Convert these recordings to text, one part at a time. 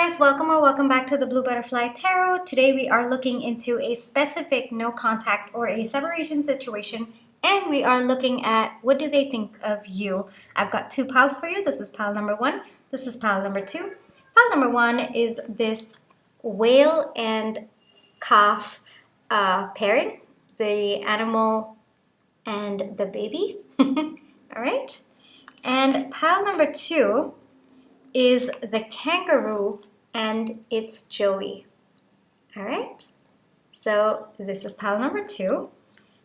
guys, welcome or welcome back to the Blue Butterfly Tarot. Today we are looking into a specific no contact or a separation situation, and we are looking at what do they think of you. I've got two piles for you. This is pile number one. This is pile number two. Pile number one is this whale and calf pairing, the animal and the baby. All right. And pile number two is the kangaroo and its Joey. All right, so this is pile number two.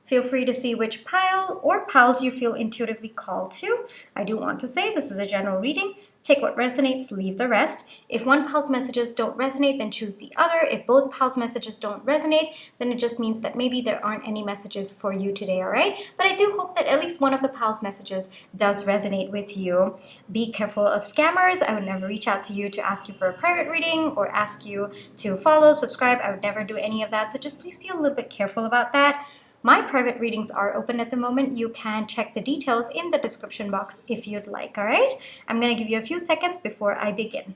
Feel free to see which pile or piles you feel intuitively called to. I do want to say this is a general reading. Take what resonates, leave the rest. If one pile's messages don't resonate, then choose the other. If both piles' messages don't resonate, then it just means that maybe there aren't any messages for you today, all right? But I do hope that at least one of the pile's messages does resonate with you. Be careful of scammers. I would never reach out to you to ask you for a private reading or ask you to follow, subscribe. I would never do any of that, so just please be a little bit careful about that. My private readings are open at the moment. You can check the details in the description box if you'd like, all right? I'm going to give you a few seconds before I begin.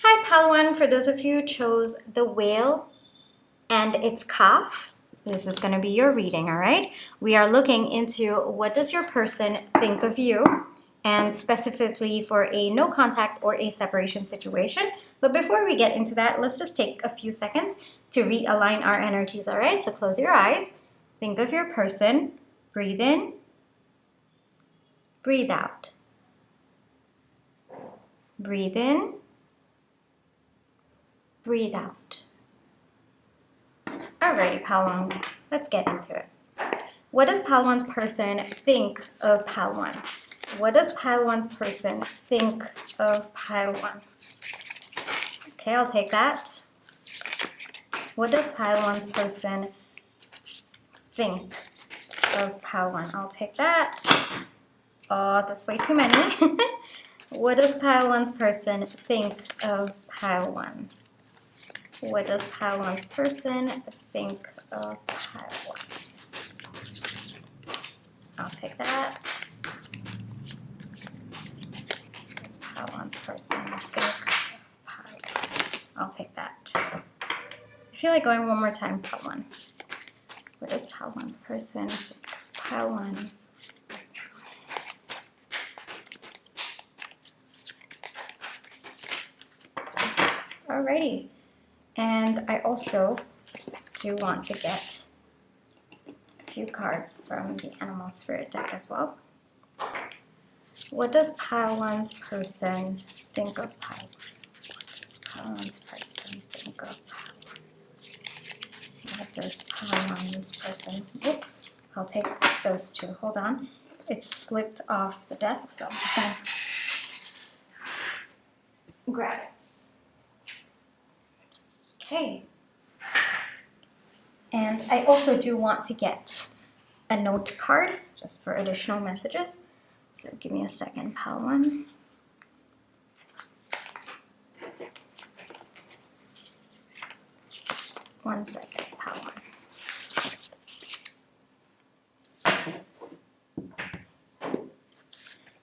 Hi, pile one. For those of you who chose the whale and its calf, this is going to be your reading, all right? We are looking into what does your person think of you, and specifically for a no contact or a separation situation. But before we get into that, let's just take a few seconds to realign our energies, all right? So close your eyes, think of your person, breathe in, breathe out. Breathe in, breathe out. Alrighty, pile one, let's get into it. What does pile one's person think of pile one? What does pile one's person think of pile one? Okay, I'll take that. What does pile one's person think of pile one? I'll take that. Oh, that's way too many. What does pile one's person think of pile one? What does pile one's person think of pile one? I'll take that. Pile one's person think of pile one. I'll take that. I feel like going one more time, pile one. What does pile one's person think of pile one? Alrighty. And I also do want to get a few cards from the Animal Spirit deck as well. What does pile one's person think of pile one? What does pile one's person think of pile one? What does pile one's person... Oops, I'll take those two. Hold on. It slipped off the desk, so I'm just gonna grab it. Okay. And I also do want to get a note card just for additional messages. So give me a second, pile one. One second, pile one.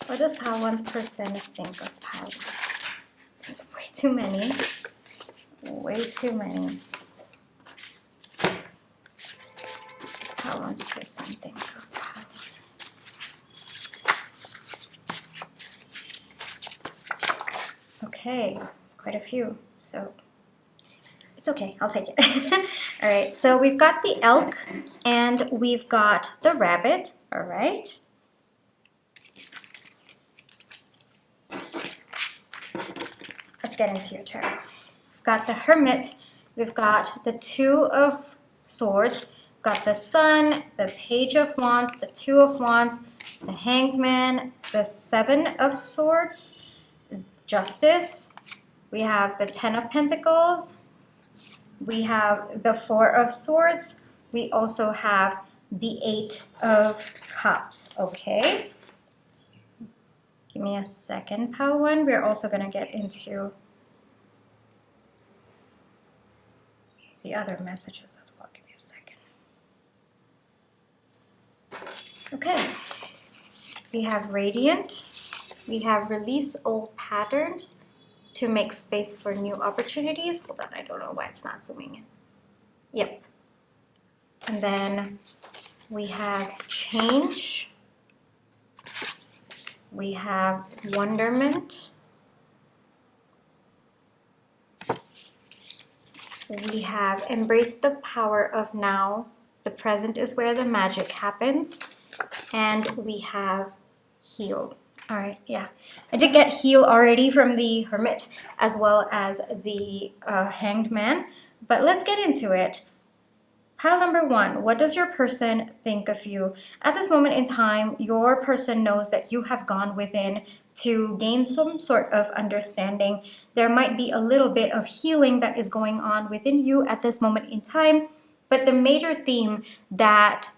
What does pile one's person think of pile one? There's way too many. Way too many. Pile one's person think of pile one. Okay, quite a few, so it's okay, I'll take it. All right, so we've got the elk and we've got the rabbit, all right? Let's get into your tarot. We've got the Hermit, we've got the Two of Swords, we've got the Sun, the Page of Wands, the Two of Wands, the Hangman, the Seven of Swords, Justice, we have the Ten of Pentacles, we have the Four of Swords, we also have the Eight of Cups, okay? Give me a second, pile one. We're also going to get into the other messages as well. Give me a second. Okay. We have Radiant. We have Release Old Patterns to make space for new opportunities. Hold on, I don't know why it's not zooming in. Yep. And then we have Change. We have Wonderment. We have Embrace the Power of Now. The present is where the magic happens. And we have Heal. All right, yeah. I did get Heal already from the Hermit as well as the Hanged Man. But let's get into it. Pile number 1, what does your person think of you? At this moment in time, your person knows that you have gone within to gain some sort of understanding. There might be a little bit of healing that is going on within you at this moment in time, but the major theme that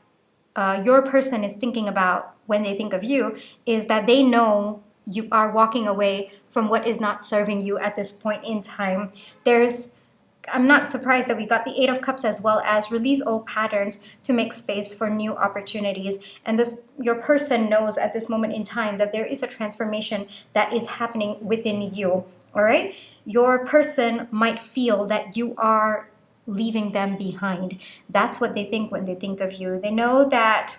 your person is thinking about when they think of you is that they know you are walking away from what is not serving you at this point in time. I'm not surprised that we got the 8 of Cups as well as Release Old Patterns to make space for new opportunities. And your person knows at this moment in time that there is a transformation that is happening within you. All right? Your person might feel that you are leaving them behind. That's what they think when they think of you. They know that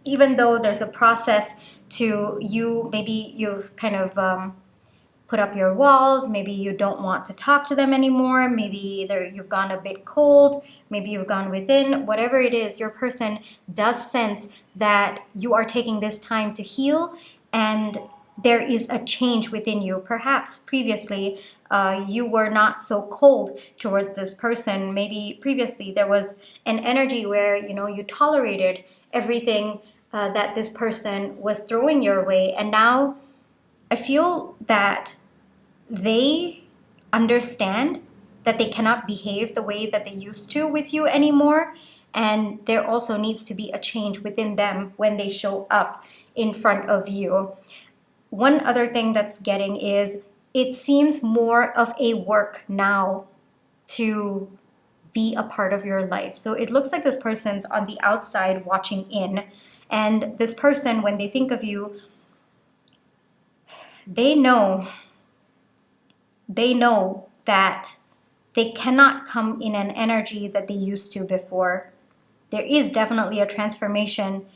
even though there's a process to you, maybe you've kind of put up your walls, maybe you don't want to talk to them anymore, maybe either you've gone a bit cold, maybe you've gone within, whatever it is, your person does sense that you are taking this time to heal and there is a change within you. Perhaps previously you were not so cold towards this person. Maybe previously there was an energy where you tolerated everything that this person was throwing your way, and now I feel that they understand that they cannot behave the way that they used to with you anymore, and there also needs to be a change within them when they show up in front of you. One other thing that's getting is it seems more of a work now to be a part of your life. So it looks like this person's on the outside watching in, and this person, when they think of you, they know that they cannot come in an energy that they used to before. There is definitely a transformation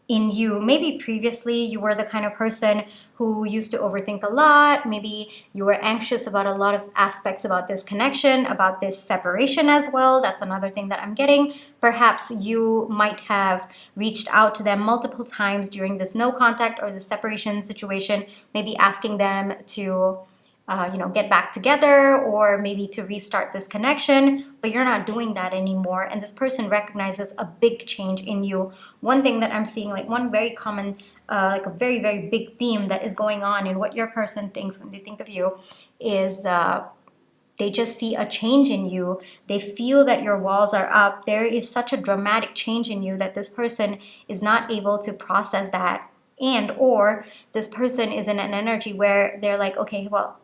in you. Maybe previously you were the kind of person who used to overthink a lot. Maybe you were anxious about a lot of aspects about this connection, about this separation as well. That's another thing that I'm getting. Perhaps you might have reached out to them multiple times during this no contact or the separation situation, maybe asking them to get back together or maybe to restart this connection, but you're not doing that anymore. And this person recognizes a big change in you. One thing that I'm seeing, like one very common, like a very, very big theme that is going on in what your person thinks when they think of you is they just see a change in you. They feel that your walls are up. There is such a dramatic change in you that this person is not able to process that. And or this person is in an energy where they're like, okay, well,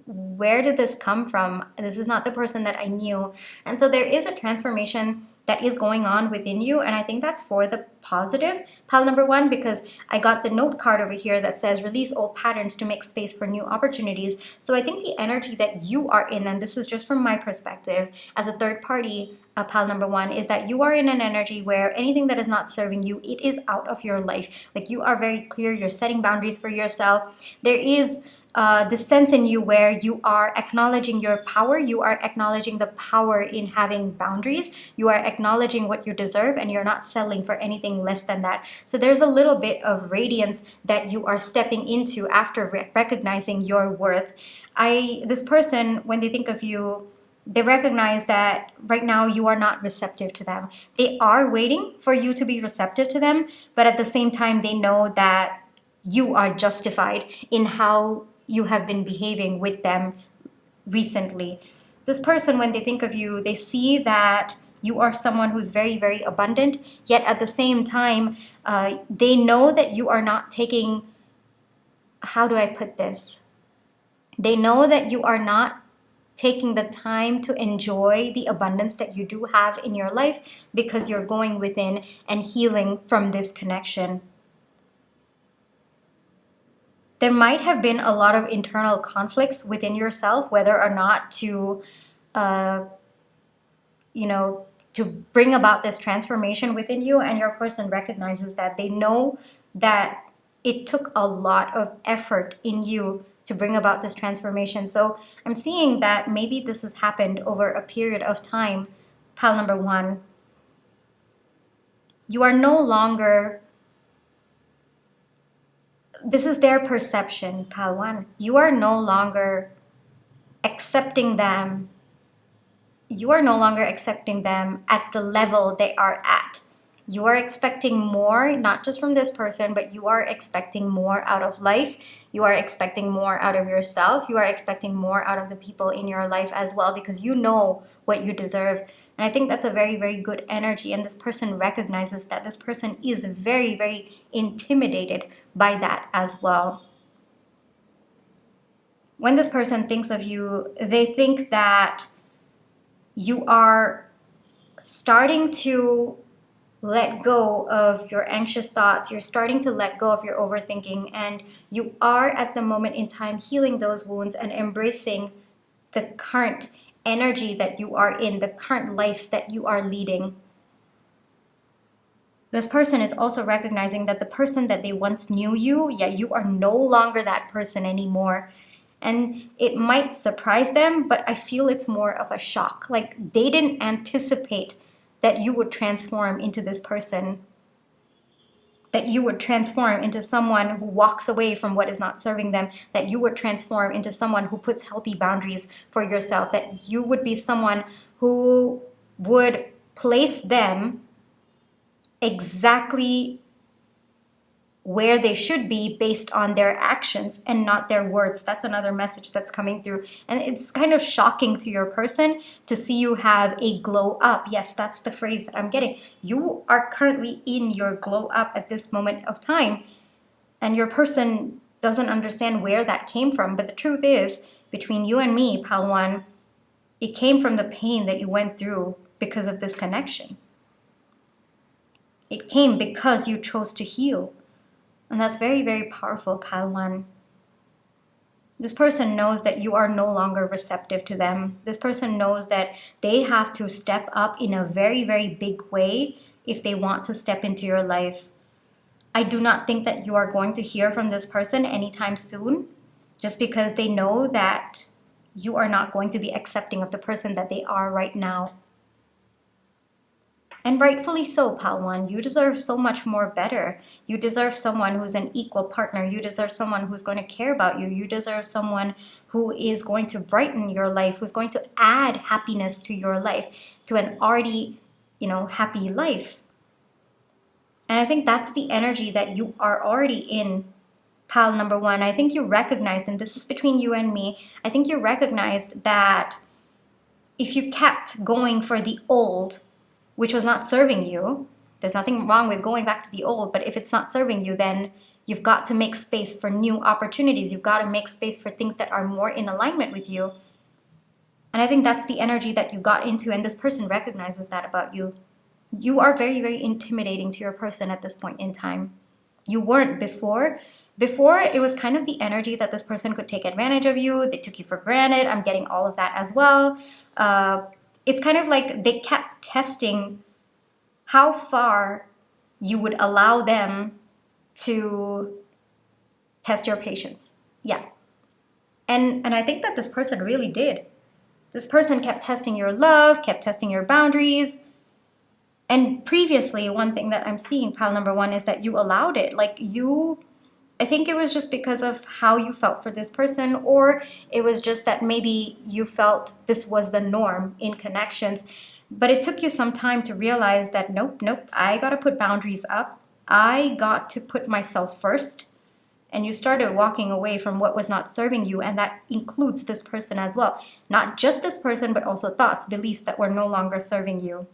where did this come from? This is not the person that I knew. And so there is a transformation that is going on within you, and I think that's for the positive, pile number 1, because I got the note card over here that says release old patterns to make space for new opportunities. So I think the energy that you are in, and this is just from my perspective as a third party, pile number 1, is that you are in an energy where anything that is not serving you, it is out of your life. Like you are very clear, you're setting boundaries for yourself. There is the sense in you where you are acknowledging your power, you are acknowledging the power in having boundaries, you are acknowledging what you deserve, and you're not settling for anything less than that. So there's a little bit of radiance that you are stepping into after recognizing your worth. This person, when they think of you, they recognize that right now you are not receptive to them. They are waiting for you to be receptive to them, but at the same time, they know that you are justified in how you have been behaving with them recently. This person, when they think of you, they see that you are someone who's very, very abundant, yet at the same time, they know that you are not taking, how do I put this? They know that you are not taking the time to enjoy the abundance that you do have in your life because you're going within and healing from this connection. There might have been a lot of internal conflicts within yourself, whether or not to, to bring about this transformation within you. And your person recognizes that. They know that it took a lot of effort in you to bring about this transformation. So I'm seeing that maybe this has happened over a period of time, pile number one. You are no longer, this is their perception, pile one. You are no longer accepting them. You are no longer accepting them at the level they are at. You are expecting more, not just from this person, but you are expecting more out of life. You are expecting more out of yourself. You are expecting more out of the people in your life as well, because you know what you deserve. And I think that's a very, very good energy. And this person recognizes that. This person is very, very intimidated by that as well. When this person thinks of you, they think that you are starting to let go of your anxious thoughts. You're starting to let go of your overthinking, and you are at the moment in time healing those wounds and embracing the current energy that you are in, the current life that you are leading. This person is also recognizing that the person that they once knew you, you are no longer that person anymore. And it might surprise them, but I feel it's more of a shock. Like they didn't anticipate that you would transform into this person, that you would transform into someone who walks away from what is not serving them, that you would transform into someone who puts healthy boundaries for yourself, that you would be someone who would place them exactly where they should be based on their actions and not their words. That's another message that's coming through. And it's kind of shocking to your person to see you have a glow up. Yes, that's the phrase that I'm getting. You are currently in your glow up at this moment of time. And your person doesn't understand where that came from. But the truth is, between you and me, pal one, it came from the pain that you went through because of this connection. It came because you chose to heal. And that's very, very powerful, pile one. This person knows that you are no longer receptive to them. This person knows that they have to step up in a very, very big way if they want to step into your life. I do not think that you are going to hear from this person anytime soon, just because they know that you are not going to be accepting of the person that they are right now. And rightfully so, pal one. You deserve so much more better. You deserve someone who's an equal partner. You deserve someone who's going to care about you. You deserve someone who is going to brighten your life, who's going to add happiness to your life, to an already, happy life. And I think that's the energy that you are already in, pal number one. I think you recognized, and this is between you and me, I think you recognized that if you kept going for the old, which was not serving you, there's nothing wrong with going back to the old, but if it's not serving you, then you've got to make space for new opportunities. You've got to make space for things that are more in alignment with you. And I think that's the energy that you got into, and this person recognizes that about you. You are very, very intimidating to your person at this point in time. You weren't before. Before, it was kind of the energy that this person could take advantage of you. They took you for granted. I'm getting all of that as well. It's kind of like they kept testing how far you would allow them to test your patience. Yeah. And I think that this person really did. This person kept testing your love, kept testing your boundaries. And previously, one thing that I'm seeing, pile number one, is that you allowed it. I think it was just because of how you felt for this person, or it was just that maybe you felt this was the norm in connections. But it took you some time to realize that nope, I got to put boundaries up. I got to put myself first. And you started walking away from what was not serving you, and that includes this person as well. Not just this person, but also thoughts, beliefs that were no longer serving you.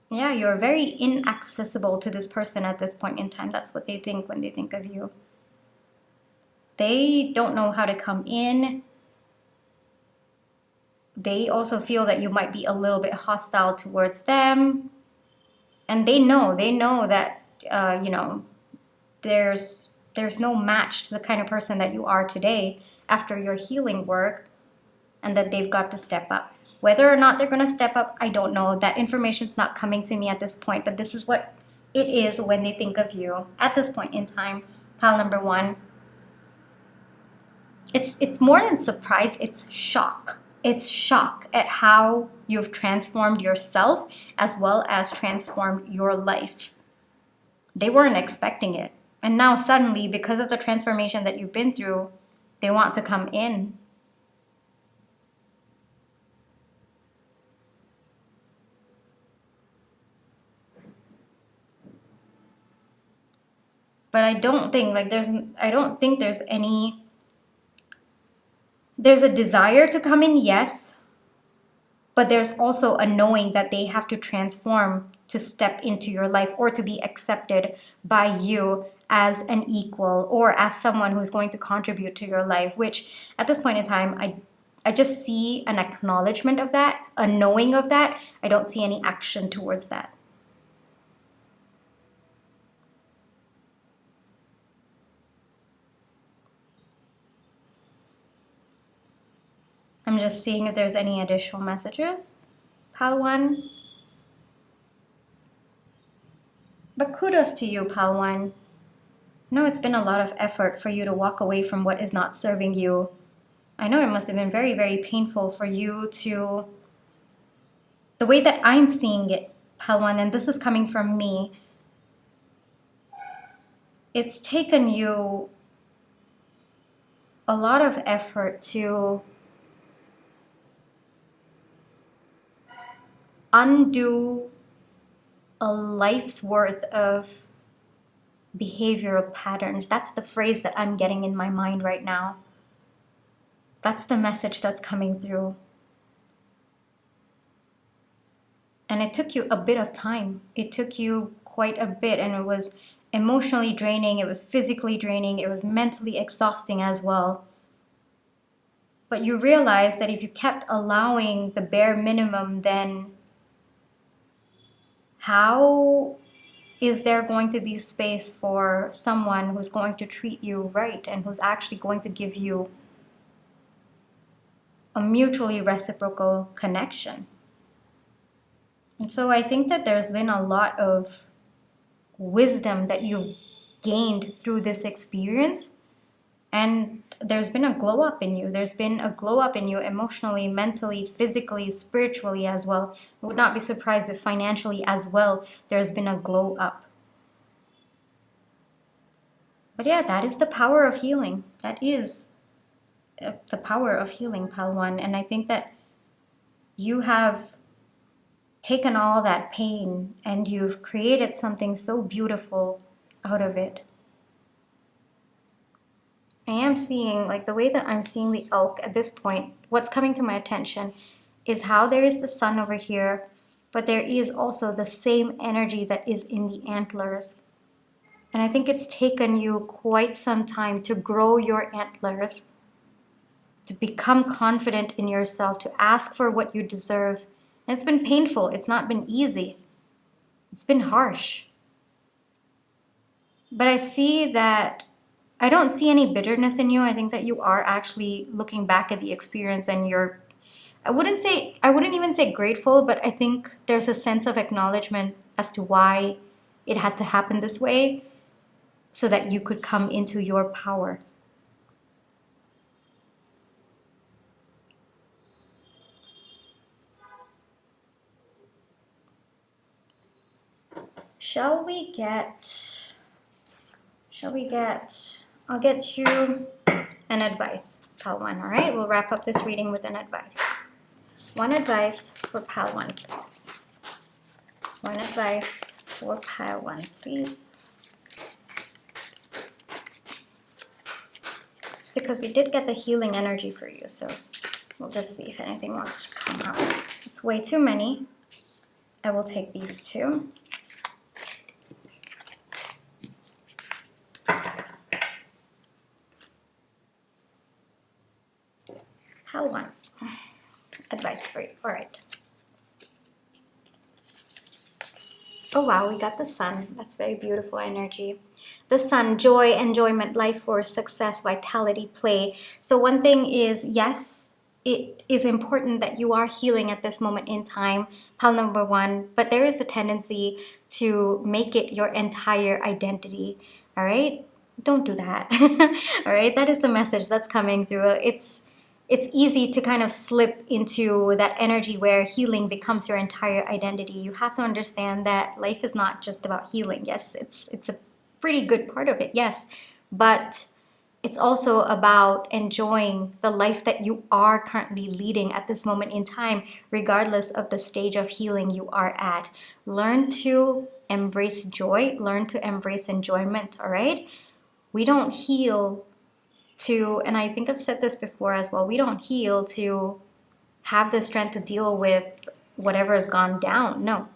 Yeah, you're very inaccessible to this person at this point in time. That's what they think when they think of you. They don't know how to come in. they also feel that you might be a little bit hostile towards them. And they know that, there's no match to the kind of person that you are today after your healing work, and that they've got to step up. Whether or not they're going to step up, I don't know. That information's not coming to me at this point, but this is what it is when they think of you at this point in time. Pile number one. It's more than surprise, it's shock. It's shock at how you've transformed yourself as well as transformed your life. They weren't expecting it. And now suddenly, because of the transformation that you've been through, they want to come in. But I don't think there's a desire to come in, yes, but there's also a knowing that they have to transform to step into your life or to be accepted by you as an equal or as someone who's going to contribute to your life, which at this point in time, I just see an acknowledgement of that, a knowing of that. I don't see any action towards that. I'm just seeing if there's any additional messages. Pile 1. But kudos to you, Pile 1. No, it's been a lot of effort for you to walk away from what is not serving you. I know it must have been very, very painful for you to... The way that I'm seeing it, Pile 1, and this is coming from me, it's taken you a lot of effort to undo a life's worth of behavioral patterns. That's the phrase that I'm getting in my mind right now. That's the message that's coming through. And it took you a bit of time. It took you quite a bit, and it was emotionally draining, it was physically draining, it was mentally exhausting as well. But you realized that if you kept allowing the bare minimum, then how is there going to be space for someone who's going to treat you right and who's actually going to give you a mutually reciprocal connection? And so I think that there's been a lot of wisdom that you've gained through this experience, and there's been a glow up in you. There's been a glow up in you emotionally, mentally, physically, spiritually as well. I would not be surprised if financially as well there's been a glow up. But yeah, that is the power of healing. That is the power of healing, Pile 1. And I think that you have taken all that pain and you've created something so beautiful out of it. I am seeing, like the way that I'm seeing the elk at this point, what's coming to my attention is how there is the sun over here, but there is also the same energy that is in the antlers. And I think it's taken you quite some time to grow your antlers, to become confident in yourself, to ask for what you deserve. And it's been painful. It's not been easy. It's been harsh. But I see that I don't see any bitterness in you. I think that you are actually looking back at the experience and you're, I wouldn't even say grateful, but I think there's a sense of acknowledgement as to why it had to happen this way so that you could come into your power. I'll get you an advice, Pile 1, all right? We'll wrap up this reading with an advice. One advice for Pile 1, please. One advice for Pile 1, please. Just because we did get the healing energy for you, so we'll just see if anything wants to come out. It's way too many. I will take these two. Pile 1, advice. Oh wow, we got the sun. That's very beautiful energy. The sun, joy, enjoyment, life force, success, vitality, play. So one thing is, yes, it is important that you are healing at this moment in time, pile number one, but there is a tendency to make it your entire identity. All right? Don't do that. All right? That is the message that's coming through. It's easy to kind of slip into that energy where healing becomes your entire identity. You have to understand that life is not just about healing. Yes, it's a pretty good part of it, yes, but it's also about enjoying the life that you are currently leading at this moment in time, regardless of the stage of healing you are at. Learn to embrace joy, learn to embrace enjoyment, all right? We don't heal to, and I think I've said this before as well, we don't heal to have the strength to deal with whatever has gone down. No,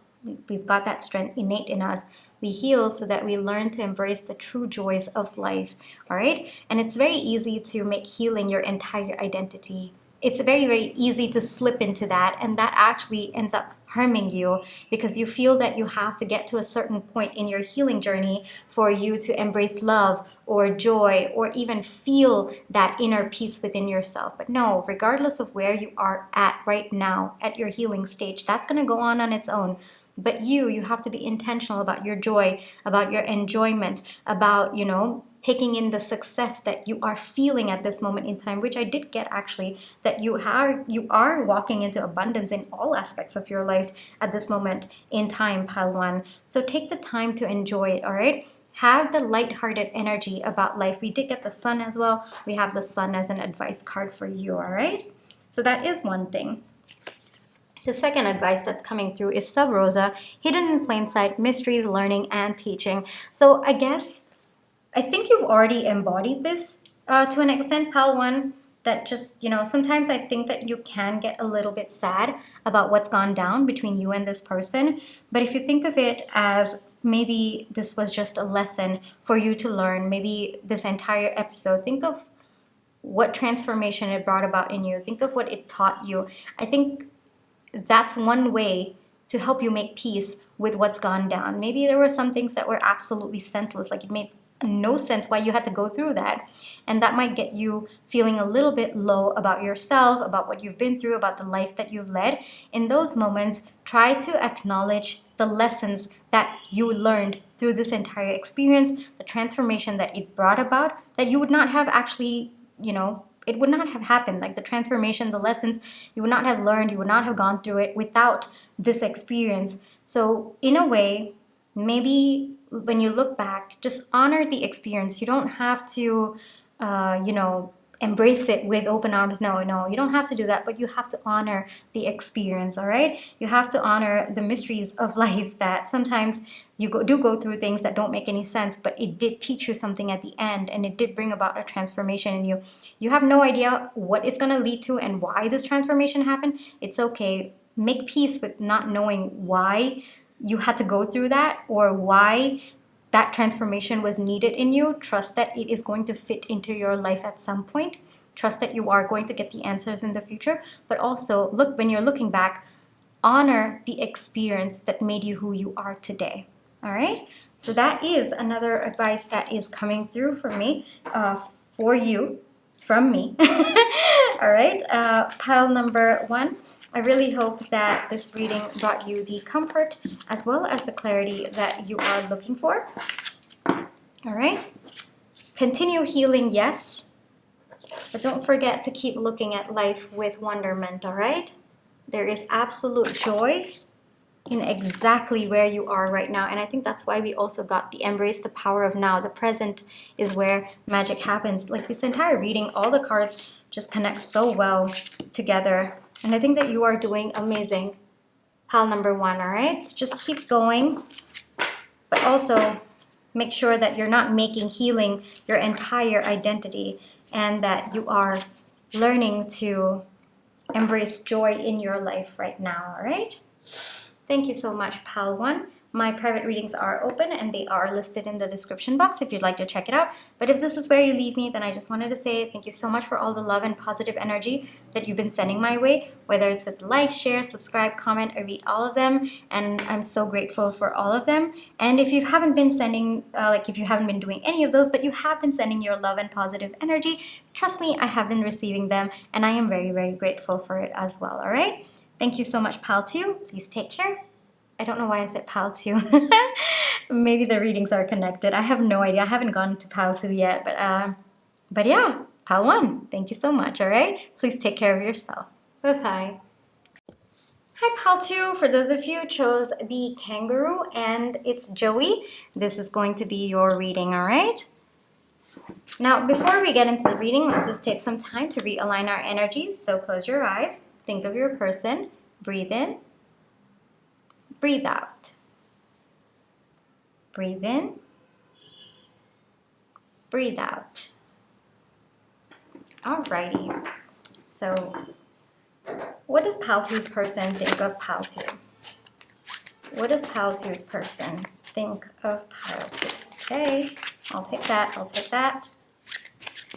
we've got that strength innate in us. We heal so that we learn to embrace the true joys of life, all right? And it's very easy to make healing your entire identity. It's very, very easy to slip into that, and that actually ends up harming you because you feel that you have to get to a certain point in your healing journey for you to embrace love or joy or even feel that inner peace within yourself. But no, regardless of where you are at right now at your healing stage, that's going to go on its own. But you have to be intentional about your joy, about your enjoyment, about, taking in the success that you are feeling at this moment in time, which I did get actually, that you are walking into abundance in all aspects of your life at this moment in time, pile one. So take the time to enjoy it, all right? Have the lighthearted energy about life. We did get the sun as well. We have the sun as an advice card for you, all right? So that is one thing. The second advice that's coming through is Sub Rosa, hidden in plain sight, mysteries, learning, and teaching. So I think you've already embodied this to an extent, pal one, that just, sometimes I think that you can get a little bit sad about what's gone down between you and this person. But if you think of it as maybe this was just a lesson for you to learn, maybe this entire episode, think of what transformation it brought about in you. Think of what it taught you. I think that's one way to help you make peace with what's gone down. Maybe there were some things that were absolutely senseless, like it made no sense why you had to go through that. And that might get you feeling a little bit low about yourself, about what you've been through, about the life that you've led. In those moments, try to acknowledge the lessons that you learned through this entire experience, the transformation that it brought about, that you would not have actually, it would not have happened. Like the transformation, the lessons, you would not have learned, you would not have gone through it without this experience. So in a way, maybe when you look back, just honor the experience. You don't have to, embrace it with open arms. No, you don't have to do that, but you have to honor the experience, all right? You have to honor the mysteries of life, that sometimes you do go through things that don't make any sense, but it did teach you something at the end, and it did bring about a transformation in you. You have no idea what it's going to lead to and why this transformation happened. It's okay. Make peace with not knowing why you had to go through that or why that transformation was needed in you. Trust that it is going to fit into your life at some point. Trust that you are going to get the answers in the future. But also, look, when you're looking back, honor the experience that made you who you are today. All right? So that is another advice that is coming through for me, for you, from me. All right? Pile number one. I really hope that this reading brought you the comfort as well as the clarity that you are looking for. All right? Continue healing, yes. But don't forget to keep looking at life with wonderment, all right? There is absolute joy in exactly where you are right now. And I think that's why we also got the embrace the power of now. The present is where magic happens. Like this entire reading, all the cards just connect so well together. And I think that you are doing amazing, pile number one, all right? So just keep going, but also make sure that you're not making healing your entire identity and that you are learning to embrace joy in your life right now, all right? Thank you so much, pile one. My private readings are open and they are listed in the description box if you'd like to check it out. But if this is where you leave me, then I just wanted to say thank you so much for all the love and positive energy that you've been sending my way, whether it's with like, share, subscribe, comment. I read all of them and I'm so grateful for all of them. And if you haven't been sending, if you haven't been doing any of those, but you have been sending your love and positive energy, trust me, I have been receiving them and I am very, very grateful for it as well, all right? Thank you so much, Pal 2. Please take care. I don't know why I said Pal 2. Maybe the readings are connected. I have no idea. I haven't gone to Pal 2 yet, but yeah, Pal 1. Thank you so much, all right? Please take care of yourself. Bye-bye. Hi, Pal 2. For those of you who chose the kangaroo and it's Joey, this is going to be your reading, all right? Now, before we get into the reading, let's just take some time to realign our energies. So close your eyes, think of your person, breathe in, breathe out. Breathe in, breathe out. Alrighty. So, what does Pal 2's person think of Pal 2? What does Pal 2's person think of Pal 2? Okay, I'll take that, I'll take that.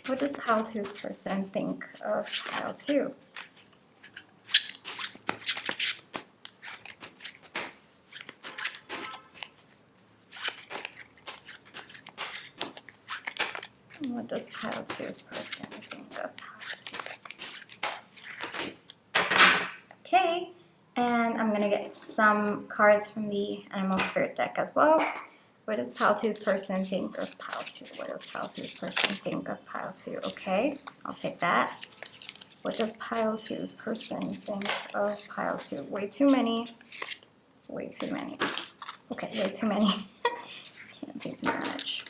What does Pal 2's person think of Pal 2? What does Pile 2's person think of Pile 2? Okay, and I'm going to get some cards from the Animal Spirit deck as well. What does Pile 2's person think of Pile 2? What does Pile 2's person think of Pile 2? Okay, I'll take that. What does Pile 2's person think of Pile 2? Way too many. Way too many. Okay, way too many. Can't seem to manage.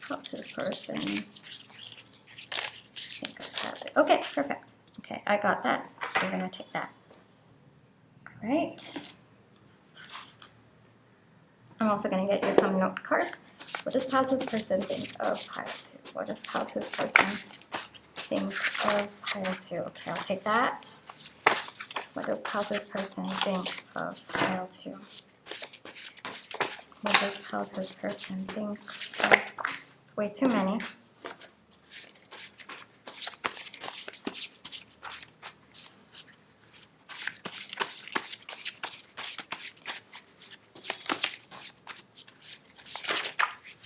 Pile 2's person think of Pile 2. Okay, perfect. Okay, I got that. So we're going to take that. All right. I'm also going to get you some note cards. What does Pile 2's person think of Pile 2? What does Pile 2's person think of Pile 2? Okay, I'll take that. What does Pile 2's person think of Pile 2? What does Pile 2's person think of? It's way too many.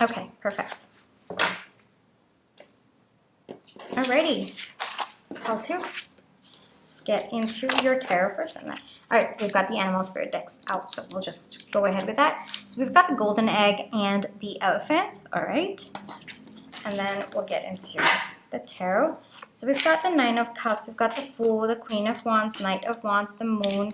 Okay, perfect. Alrighty, Pile 2. Let's get into your tarot first. Alright, we've got the Animal Spirit decks out, so we'll just go ahead with that. So we've got the Golden Egg and the Elephant, alright. And then we'll get into the tarot. So we've got the Nine of Cups, we've got the Fool, the Queen of Wands, Knight of Wands, the Moon,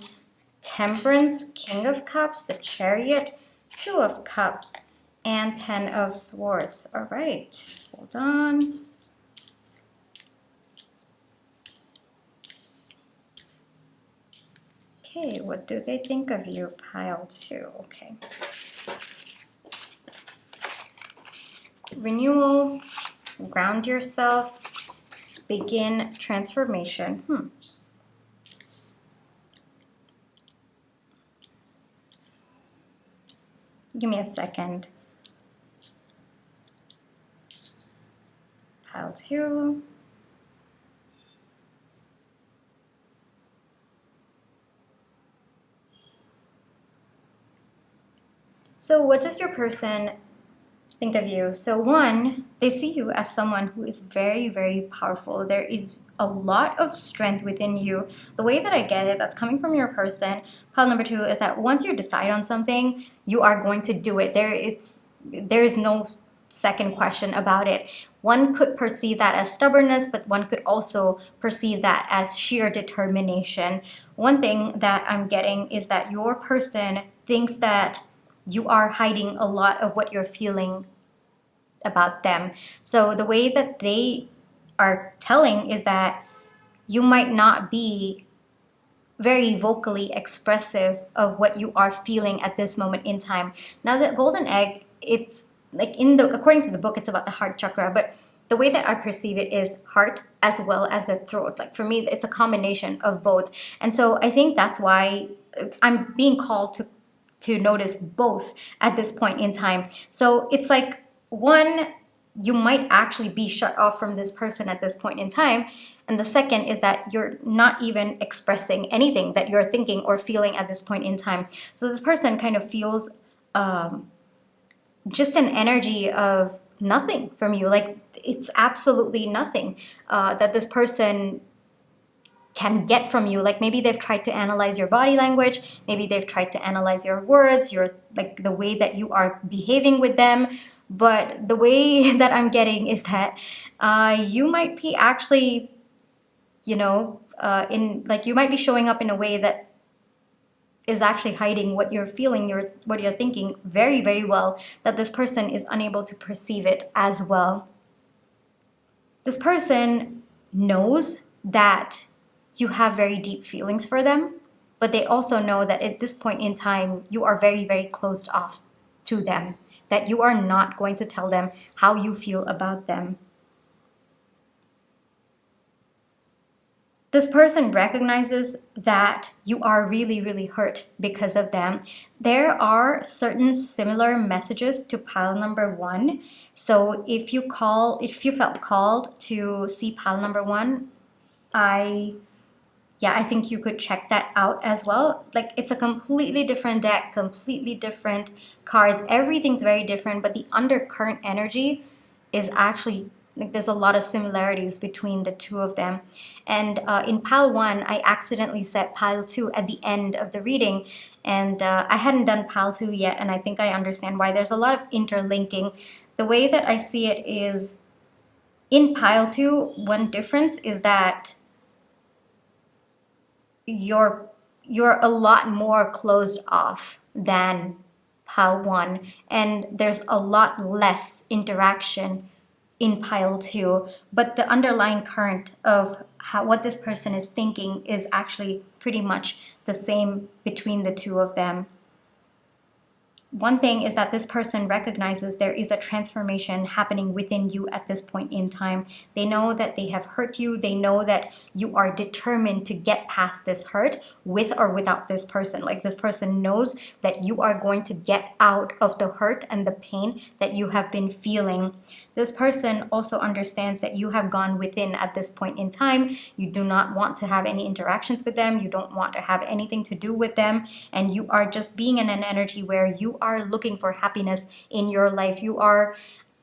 Temperance, King of Cups, the Chariot, Two of Cups, and 10 of Swords. All right, hold on. Okay, what do they think of you, Pile 2? Okay. Renewal, ground yourself, begin transformation. Give me a second. Pile 2. So what does your person think of you? So one, they see you as someone who is very, very powerful. There is a lot of strength within you. The way that I get it, that's coming from your person. Pile number 2 is that once you decide on something, you are going to do it. There is no second question about it. One could perceive that as stubbornness, but one could also perceive that as sheer determination. One thing that I'm getting is that your person thinks that you are hiding a lot of what you're feeling about them. So the way that they are telling is that you might not be very vocally expressive of what you are feeling at this moment in time. Now the Golden Egg, it's like according to the book, it's about the heart chakra, but the way that I perceive it is heart as well as the throat. Like for me, it's a combination of both. And so I think that's why I'm being called to to notice both at this point in time. So it's like, one, you might actually be shut off from this person at this point in time. And the second is that you're not even expressing anything that you're thinking or feeling at this point in time. So this person kind of feels just an energy of nothing from you. Like, it's absolutely nothing that this person can get from you. Like, maybe they've tried to analyze your body language, maybe they've tried to analyze your words, your, like, the way that you are behaving with them. But the way that I'm getting is that you might be actually, you know, you might be showing up in a way that is actually hiding what you're feeling, what you're thinking very, very well, that this person is unable to perceive it as well. This person knows that you have very deep feelings for them, but they also know that at this point in time, you are very, very closed off to them, that you are not going to tell them how you feel about them. This person recognizes that you are really, really hurt because of them. There are certain similar messages to pile number 1. So if you felt called to see pile number 1, I think you could check that out as well. Like, it's a completely different deck, completely different cards. Everything's very different, but the undercurrent energy is actually, like, there's a lot of similarities between the two of them. And in pile 1, I accidentally set pile 2 at the end of the reading. And I hadn't done pile 2 yet, and I think I understand why. There's a lot of interlinking. The way that I see it is, in pile 2, one difference is that you're a lot more closed off than pile 1, and there's a lot less interaction in pile 2, but the underlying current of what this person is thinking is actually pretty much the same between the two of them. One thing is that this person recognizes there is a transformation happening within you at this point in time. They know that they have hurt you. They know that you are determined to get past this hurt with or without this person. Like, this person knows that you are going to get out of the hurt and the pain that you have been feeling. This person also understands that you have gone within at this point in time. You do not want to have any interactions with them. You don't want to have anything to do with them. And you are just being in an energy where you are looking for happiness in your life.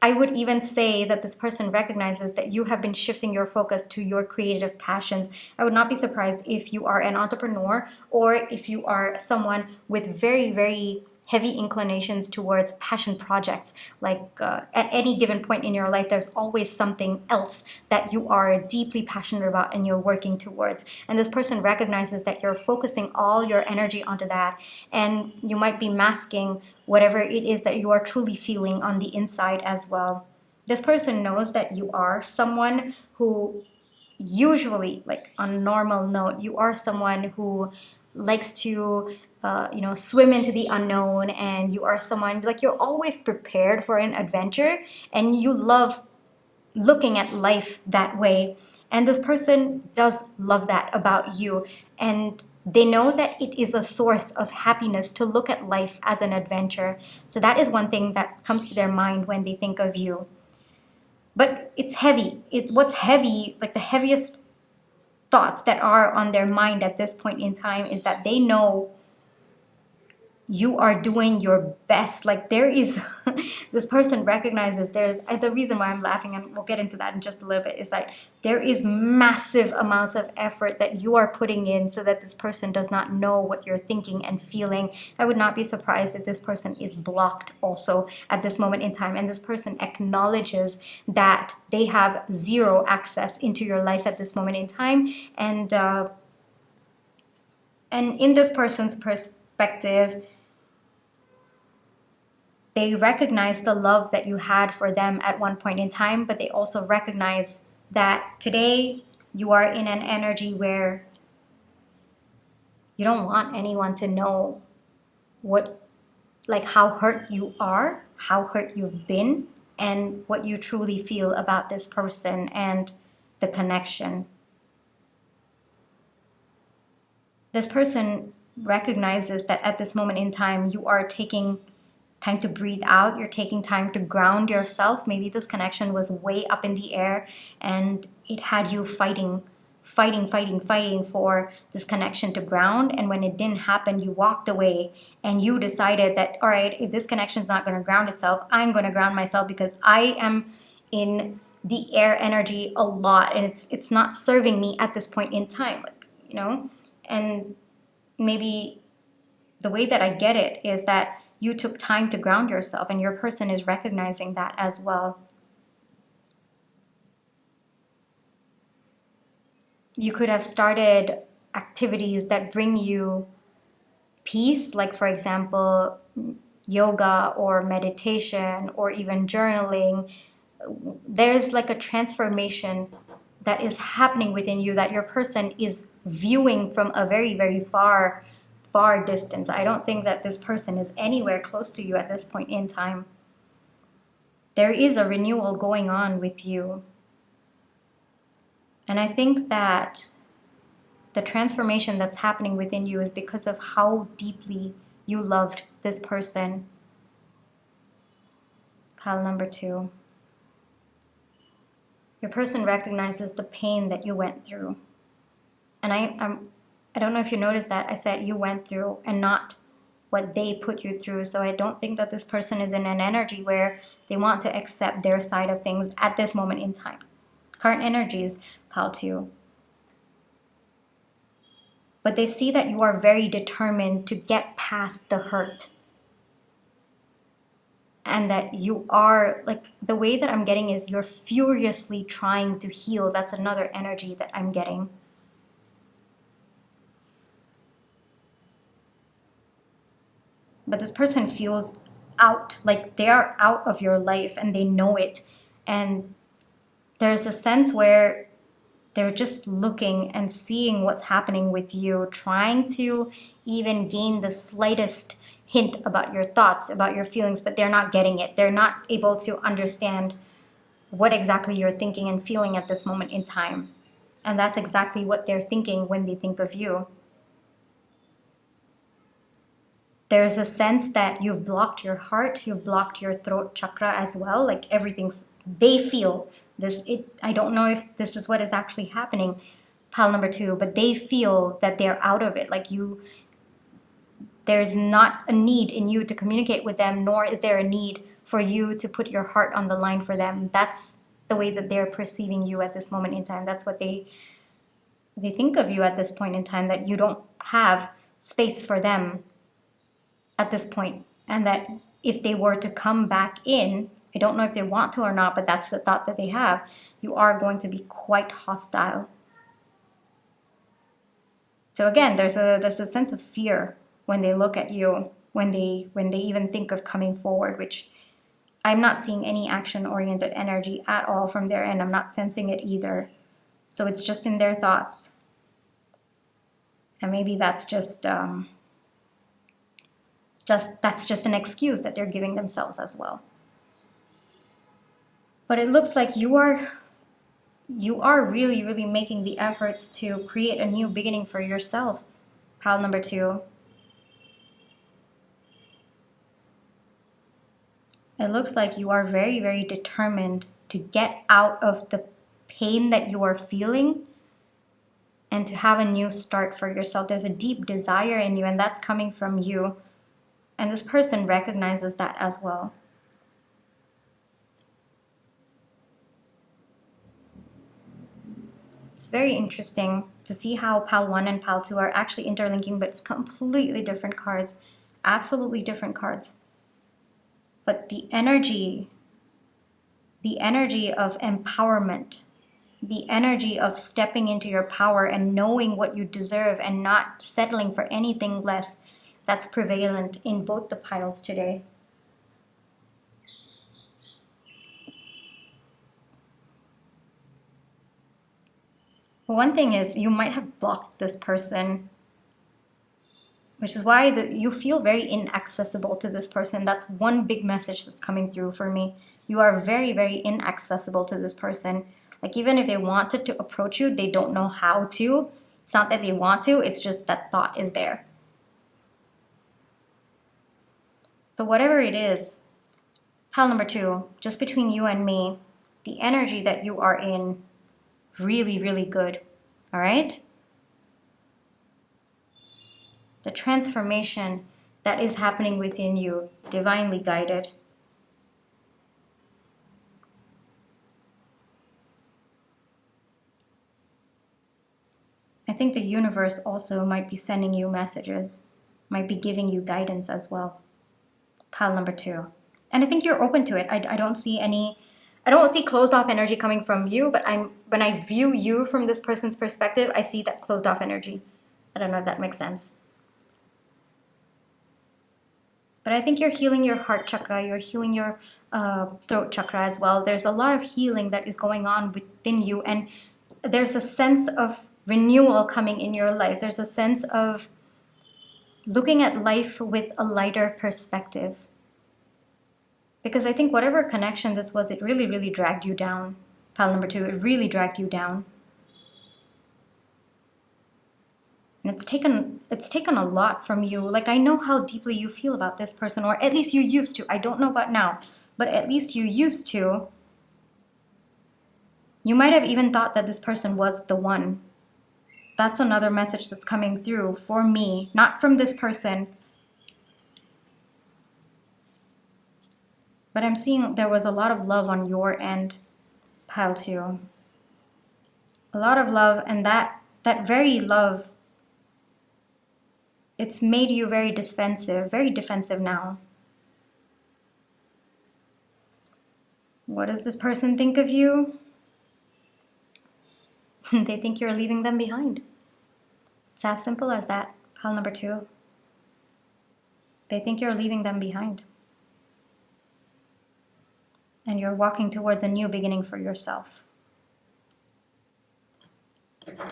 I would even say that this person recognizes that you have been shifting your focus to your creative passions. I would not be surprised if you are an entrepreneur, or if you are someone with very, very heavy inclinations towards passion projects. Like, at any given point in your life, there's always something else that you are deeply passionate about and you're working towards. And this person recognizes that you're focusing all your energy onto that, and you might be masking whatever it is that you are truly feeling on the inside as well. This person knows that you are someone who usually, like, on a normal note, you are someone who likes to swim into the unknown, and you are someone, like, you're always prepared for an adventure, and you love looking at life that way. And this person does love that about you, and they know that it is a source of happiness to look at life as an adventure. So that is one thing that comes to their mind when they think of you. But it's heavy. It's what's heavy, like the heaviest thoughts that are on their mind at this point in time, is that they know you are doing your best. Like, there is this person recognizes there's the reason why I'm laughing, and we'll get into that in just a little bit, is that there is massive amounts of effort that you are putting in so that this person does not know what you're thinking and feeling. I would not be surprised if this person is blocked also at this moment in time, and this person acknowledges that they have zero access into your life at this moment in time. And in this person's perspective, they recognize the love that you had for them at one point in time, but they also recognize that today you are in an energy where you don't want anyone to know how hurt you are, how hurt you've been, and what you truly feel about this person and the connection. This person recognizes that at this moment in time, you are taking time to breathe out. You're taking time to ground yourself. Maybe this connection was way up in the air and it had you fighting for this connection to ground. And when it didn't happen, you walked away and you decided that, all right, if this connection's not going to ground itself, I'm going to ground myself because I am in the air energy a lot and it's not serving me at this point in time, like, you know. And maybe the way that I get it is that you took time to ground yourself and your person is recognizing that as well. You could have started activities that bring you peace, like for example, yoga or meditation or even journaling. There's like a transformation that is happening within you that your person is viewing from a very, very far distance. I don't think that this person is anywhere close to you at this point in time. There is a renewal going on with you. And I think that the transformation that's happening within you is because of how deeply you loved this person. Pile number 2. Your person recognizes the pain that you went through. And I don't know if you noticed that I said you went through and not what they put you through. So I don't think that this person is in an energy where they want to accept their side of things at this moment in time. Current energies, pile 2. But they see that you are very determined to get past the hurt. And that you are, like, the way that I'm getting is you're furiously trying to heal. That's another energy that I'm getting. But this person feels out, like they are out of your life and they know it. And there's a sense where they're just looking and seeing what's happening with you, trying to even gain the slightest hint about your thoughts, about your feelings, but they're not getting it. They're not able to understand what exactly you're thinking and feeling at this moment in time. And that's exactly what they're thinking when they think of you. There's a sense that you've blocked your heart, you've blocked your throat chakra as well. Like they feel this. I don't know if this is what is actually happening, pile number 2, but they feel that they're out of it. Like there's not a need in you to communicate with them, nor is there a need for you to put your heart on the line for them. That's the way that they're perceiving you at this moment in time. That's what they think of you at this point in time, that you don't have space for them at this point, and that if they were to come back in, I don't know if they want to or not, but that's the thought that they have, you are going to be quite hostile. So again, there's a sense of fear when they look at you, when they even think of coming forward, which I'm not seeing any action-oriented energy at all from their end. I'm not sensing it either. So it's just in their thoughts. And maybe that's just an excuse that they're giving themselves as well. But it looks like you are really, really making the efforts to create a new beginning for yourself, pile number 2. It looks like you are very, very determined to get out of the pain that you are feeling and to have a new start for yourself. There's a deep desire in you, and that's coming from you. And this person recognizes that as well. It's very interesting to see how pile 1 and pile 2 are actually interlinking, but it's completely different cards. Absolutely different cards. But the energy of empowerment, the energy of stepping into your power and knowing what you deserve and not settling for anything less, that's prevalent in both the piles today. One thing is you might have blocked this person, which is why you feel very inaccessible to this person. That's one big message that's coming through for me. You are very, very inaccessible to this person. Like even if they wanted to approach you, they don't know how to. It's not that they want to, it's just that thought is there. But whatever it is, pile number 2, just between you and me, the energy that you are in, really, really good. All right? The transformation that is happening within you, divinely guided. I think the universe also might be sending you messages, might be giving you guidance as well. Pile number 2. And I think you're open to it. I don't see closed off energy coming from you, but when I view you from this person's perspective, I see that closed off energy. I don't know if that makes sense. But I think you're healing your heart chakra, you're healing your throat chakra as well. There's a lot of healing that is going on within you, and there's a sense of renewal coming in your life. There's a sense of looking at life with a lighter perspective. Because I think whatever connection this was, it really, really dragged you down. Pile number 2, it really dragged you down. And it's taken a lot from you. Like, I know how deeply you feel about this person, or at least you used to. I don't know about now, but at least you used to. You might have even thought that this person was the one. That's another message that's coming through for me, not from this person. But I'm seeing there was a lot of love on your end, pile 2. A lot of love, and that very love, it's made you very defensive now. What does this person think of you? They think you're leaving them behind. It's as simple as that, pile number 2. They think you're leaving them behind. And you're walking towards a new beginning for yourself.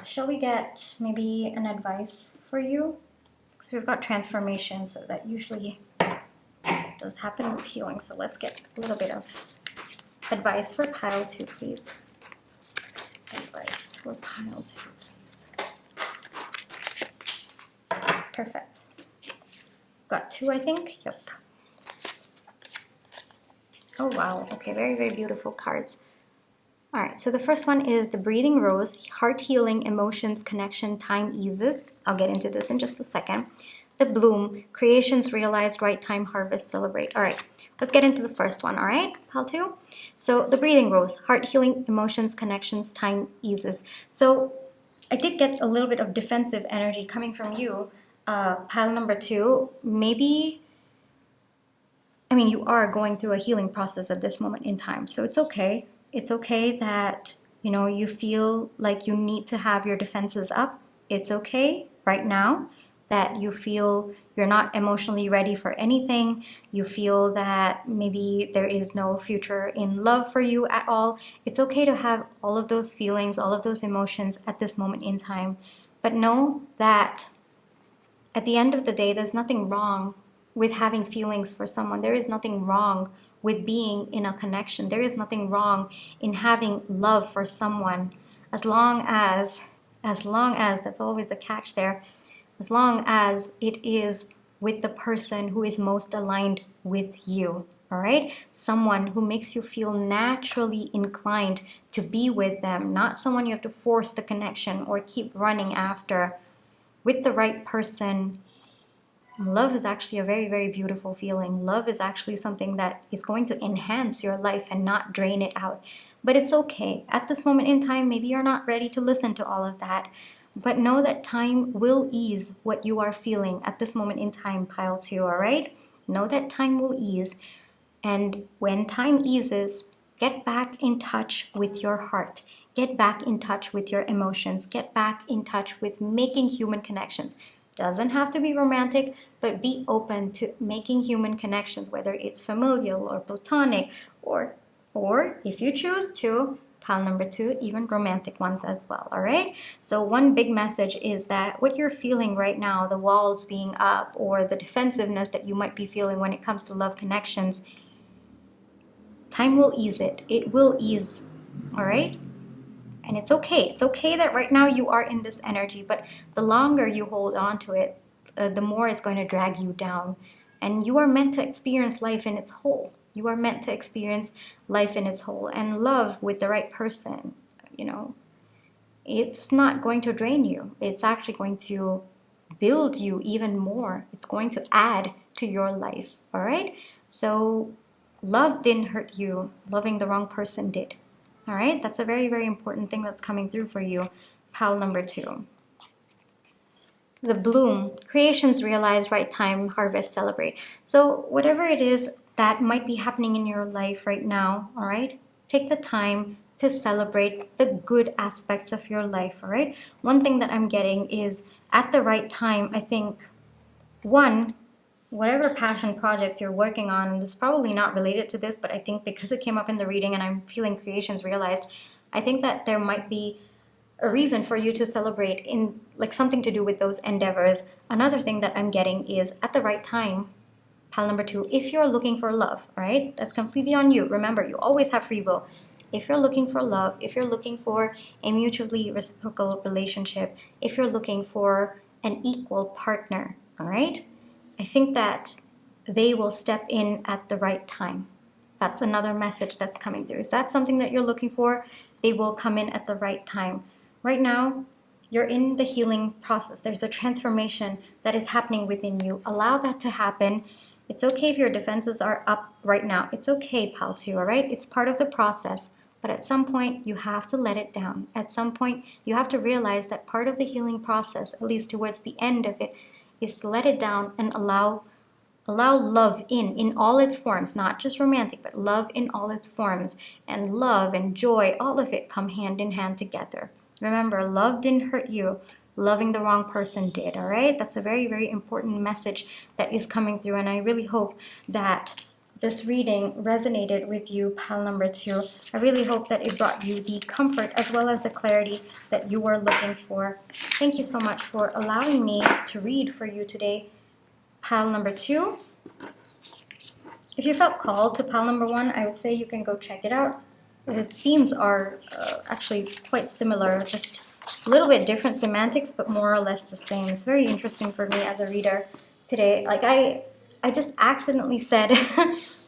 Shall we get maybe an advice for you? Because we've got transformation, so that usually does happen with healing. So let's get a little bit of advice for pile 2, please. Advice for pile 2, please. Perfect. Got 2, I think. Yep. Oh, wow. Okay, very, very beautiful cards. All right, so the first one is the Breathing Rose, Heart Healing, Emotions, Connection, Time Eases. I'll get into this in just a second. The Bloom, Creations Realized, Right Time, Harvest, Celebrate. All right, let's get into the first one, all right, pile 2? So the Breathing Rose, Heart Healing, Emotions, Connections, Time Eases. So I did get a little bit of defensive energy coming from you, pile number 2. Maybe, I mean, you are going through a healing process at this moment in time, so it's okay. It's okay that, you know, you feel like you need to have your defenses up. It's okay right now that you feel you're not emotionally ready for anything. You feel that maybe there is no future in love for you at all. It's okay to have all of those feelings, all of those emotions at this moment in time. But know that at the end of the day, there's nothing wrong with having feelings for someone. There is nothing wrong with being in a connection. There is nothing wrong in having love for someone, as long as that's always the catch there, as long as it is with the person who is most aligned with you, all right? Someone who makes you feel naturally inclined to be with them, not someone you have to force the connection or keep running after. With the right person, love is actually a very, very beautiful feeling. Love is actually something that is going to enhance your life and not drain it out. But it's okay. At this moment in time, maybe you're not ready to listen to all of that. But know that time will ease what you are feeling at this moment in time, pile 2, all right? Know that time will ease. And when time eases, get back in touch with your heart. Get back in touch with your emotions. Get back in touch with making human connections. Doesn't have to be romantic, but be open to making human connections, whether it's familial or platonic, or if you choose to, pile number 2, even romantic ones as well, all right? So one big message is that what you're feeling right now, the walls being up or the defensiveness that you might be feeling when it comes to love connections, time will ease it. It will ease, all right? And it's okay. It's okay that right now you are in this energy, but the longer you hold on to it, the more it's going to drag you down. And you are meant to experience life in its whole. You are meant to experience life in its whole. And love with the right person, you know, it's not going to drain you. It's actually going to build you even more. It's going to add to your life, all right? So love didn't hurt you. Loving the wrong person did, all right? That's a very, very important thing that's coming through for you, pile number 2. The bloom, creations realized, right time, harvest, celebrate. So whatever it is that might be happening in your life right now, all right, take the time to celebrate the good aspects of your life, all right? One thing that I'm getting is at the right time, I think, one, whatever passion projects you're working on, this is probably not related to this, but I think because it came up in the reading and I'm feeling creations realized, I think that there might be a reason for you to celebrate in like something to do with those endeavors. Another thing that I'm getting is at the right time, pile number 2, if you're looking for love, all right, that's completely on you. Remember, you always have free will. If you're looking for love, if you're looking for a mutually reciprocal relationship, if you're looking for an equal partner, all right, I think that they will step in at the right time. That's another message that's coming through. If that's something that you're looking for, they will come in at the right time. Right now, you're in the healing process. There's a transformation that is happening within you. Allow that to happen. It's okay if your defenses are up right now. It's okay, pile 2, all right? It's part of the process. But at some point, you have to let it down. At some point, you have to realize that part of the healing process, at least towards the end of it, is to let it down and allow love in all its forms, not just romantic, but love in all its forms. And love and joy, all of it come hand in hand together. Remember, love didn't hurt you. Loving the wrong person did, all right? That's a very, very important message that is coming through. And I really hope that this reading resonated with you, pile number 2. I really hope that it brought you the comfort as well as the clarity that you were looking for. Thank you so much for allowing me to read for you today, pile number 2. If you felt called to pile number 1, I would say you can go check it out. The themes are actually quite similar, just a little bit different semantics, but more or less the same. It's very interesting for me as a reader today. Like I just accidentally said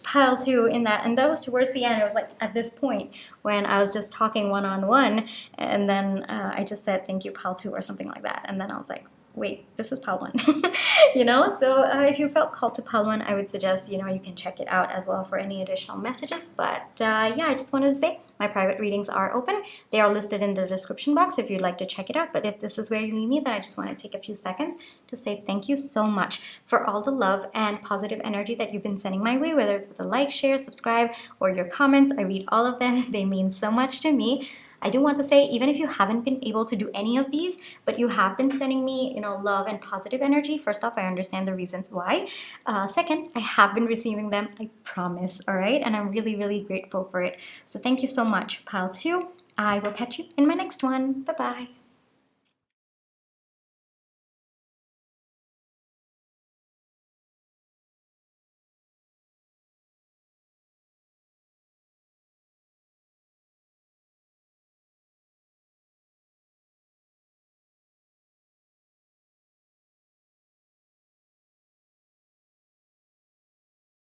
pile 2 in that, and that was towards the end. It was like at this point when I was just talking one-on-one, and then I just said thank you pile 2 or something like that, and then I was like, wait, this is pile 1. You know, so if you felt called to pile 1, I would suggest, you know, you can check it out as well for any additional messages. But yeah, I just wanted to say my private readings are open. They are listed in the description box if you'd like to check it out. But if this is where you leave me, then I just want to take a few seconds to say thank you so much for all the love and positive energy that you've been sending my way, whether it's with a like, share, subscribe, or your comments. I read all of them. They mean so much to me. I do want to say, even if you haven't been able to do any of these, but you have been sending me, you know, love and positive energy, first off, I understand the reasons why. Second, I have been receiving them, I promise, all right? And I'm really, really grateful for it. So thank you so much, pile 2. I will catch you in my next one. Bye-bye.